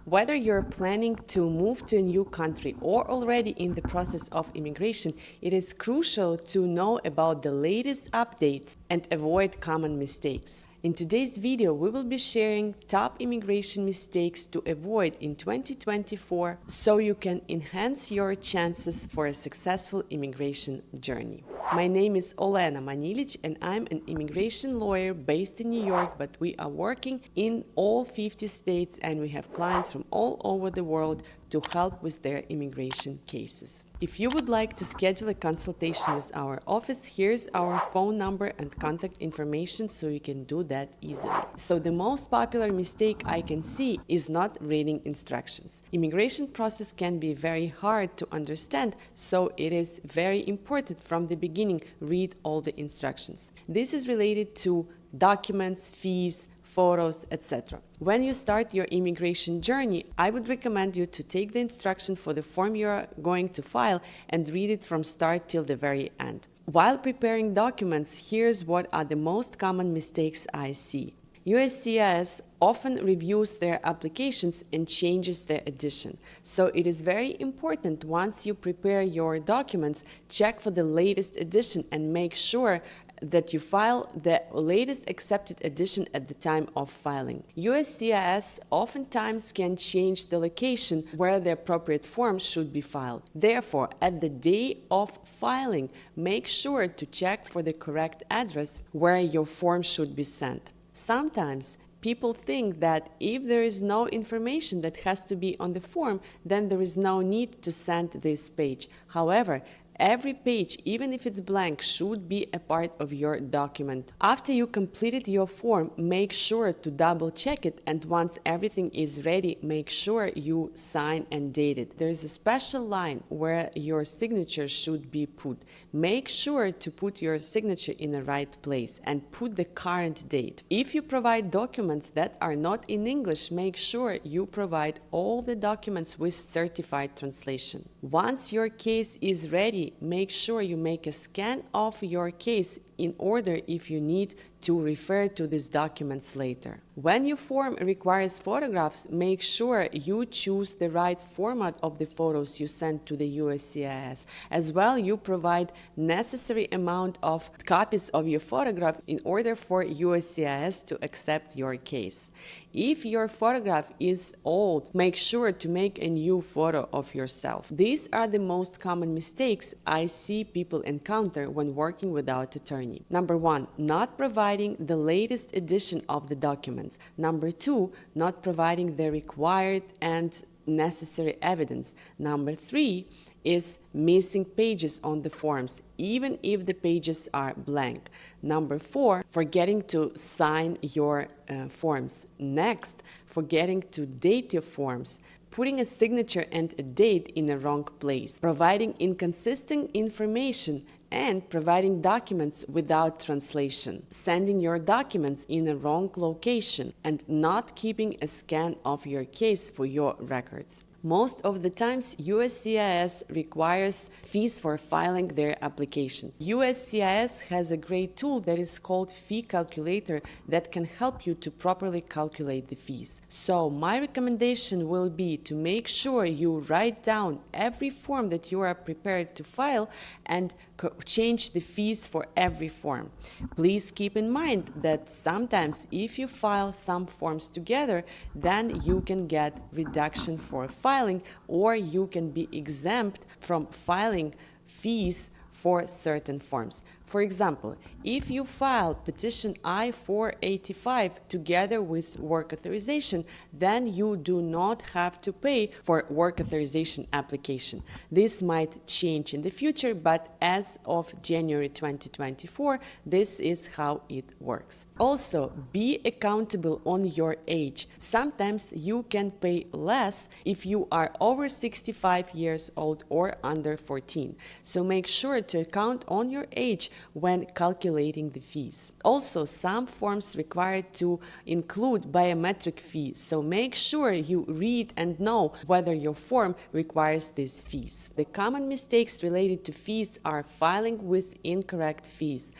Whether you're planning to move to a new country or already in the process of immigration, it is crucial to know about the latest updates and avoid common mistakes. In today's video, we will be sharing top immigration mistakes to avoid in 2024 so you can enhance your chances for a successful immigration journey. My name is Olena Manilic and I'm an immigration lawyer based in New York, but we are working in all 50 states and we have clients from all over the world to help with their immigration cases. If you would like to schedule a consultation with our office, here's our phone number and contact information so you can do that easily. So the most popular mistake I can see is not reading instructions. Immigration process can be very hard to understand, so it is very important from the beginning read all the instructions. This is related to documents, fees, photos, etc. When you start your immigration journey, I would recommend you to take the instruction for the form you are going to file and read it from start till the very end. While preparing documents, here's what are the most common mistakes I see. USCIS often reviews their applications and changes their edition. So it is very important once you prepare your documents, check for the latest edition and make sure that you file the latest accepted edition at the time of filing. USCIS oftentimes can change the location where the appropriate form should be filed. Therefore, at the day of filing, make sure to check for the correct address where your form should be sent. Sometimes people think that if there is no information that has to be on the form, then there is no need to send this page. However, every page, even if it's blank, should be a part of your document. After you completed your form, make sure to double check it, and once everything is ready, make sure you sign and date it. There is a special line where your signature should be put. Make sure to put your signature in the right place and put the current date. If you provide documents that are not in English, make sure you provide all the documents with certified translation. Once your case is ready, make sure you make a scan of your case in order if you need to refer to these documents later. When your form requires photographs, make sure you choose the right format of the photos you send to the USCIS. As well, you provide necessary amount of copies of your photograph in order for USCIS to accept your case. If your photograph is old, make sure to make a new photo of yourself. These are the most common mistakes I see people encounter when working without attorney. Number 1, not providing the latest edition of the documents. Number 2, not providing the required and necessary evidence. Number 3 is missing pages on the forms, even if the pages are blank. Number 4, forgetting to sign your forms. Next, forgetting to date your forms. Putting a signature and a date in the wrong place. Providing inconsistent information and providing documents without translation, sending your documents in the wrong location, and not keeping a scan of your case for your records. Most of the times, USCIS requires fees for filing their applications. USCIS has a great tool that is called Fee Calculator that can help you to properly calculate the fees. So my recommendation will be to make sure you write down every form that you are prepared to file and change the fees for every form. Please keep in mind that sometimes if you file some forms together, then you can get reduction for filing, or you can be exempt from filing fees for certain forms. For example, if you file petition I-485 together with work authorization, then you do not have to pay for work authorization application. This might change in the future, but as of January 2024, this is how it works. Also, be accountable on your age. Sometimes you can pay less if you are over 65 years old or under 14. So make sure to account on your age when calculating the fees. Also, some forms require to include biometric fees, so make sure you read and know whether your form requires these fees. The common mistakes related to fees are filing with incorrect fees,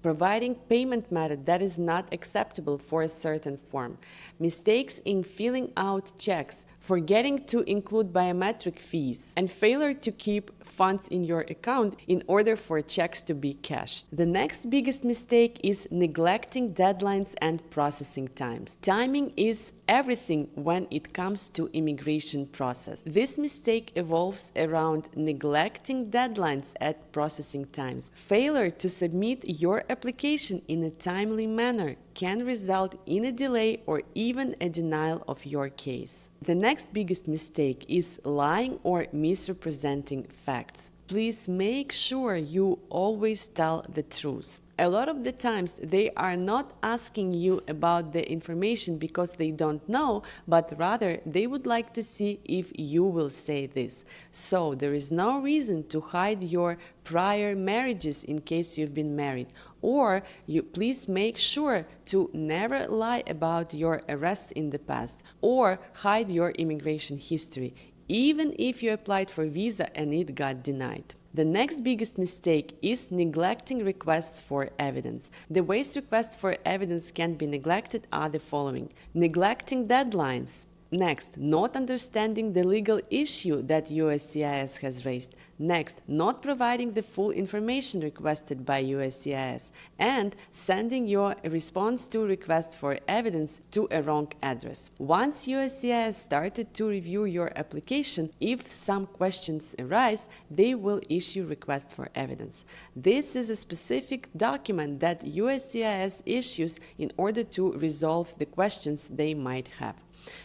providing payment method that is not acceptable for a certain form, mistakes in filling out checks, forgetting to include biometric fees, and failure to keep funds in your account in order for checks to be cashed. The next biggest mistake is neglecting deadlines and processing times. Timing is everything when it comes to immigration process. This mistake evolves around neglecting deadlines at processing times. Failure to submit your application in a timely manner can result in a delay or even a denial of your case. The next biggest mistake is lying or misrepresenting facts. Please make sure you always tell the truth. A lot of the times they are not asking you about the information because they don't know, but rather they would like to see if you will say this. So there is no reason to hide your prior marriages in case you've been married. Or you please make sure to never lie about your arrest in the past or hide your immigration history, even if you applied for visa and it got denied. The next biggest mistake is neglecting requests for evidence. The ways requests for evidence can be neglected are the following: neglecting deadlines. Next, not understanding the legal issue that USCIS has raised. Next, not providing the full information requested by USCIS. And sending your response to request for evidence to a wrong address. Once USCIS started to review your application, if some questions arise, they will issue request for evidence. This is a specific document that USCIS issues in order to resolve the questions they might have.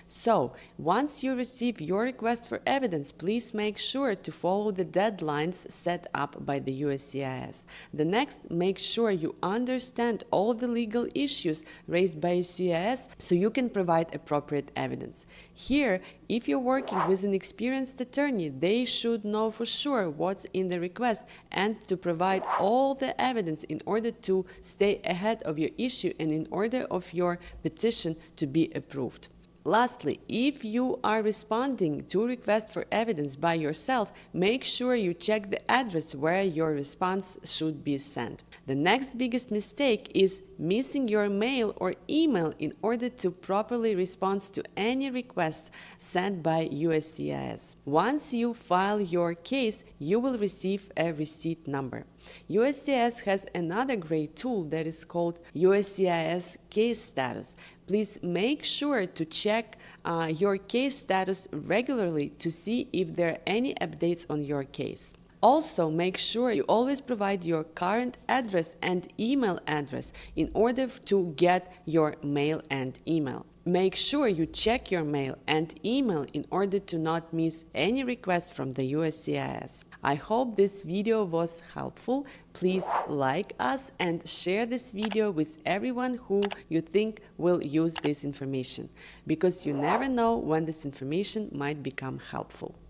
So, once you receive your request for evidence, please make sure to follow the deadlines set up by the USCIS. The next, make sure you understand all the legal issues raised by USCIS so you can provide appropriate evidence. Here, if you're working with an experienced attorney, they should know for sure what's in the request and to provide all the evidence in order to stay ahead of your issue and in order of your petition to be approved. Lastly, if you are responding to requests for evidence by yourself, make sure you check the address where your response should be sent. The next biggest mistake is missing your mail or email in order to properly respond to any request sent by USCIS. Once you file your case, you will receive a receipt number. USCIS has another great tool that is called USCIS case status. Please make sure to check your case status regularly to see if there are any updates on your case. Also, make sure you always provide your current address and email address in order to get your mail and email. Make sure you check your mail and email in order to not miss any requests from the USCIS. I hope this video was helpful. Please like us and share this video with everyone who you think will use this information, because you never know when this information might become helpful.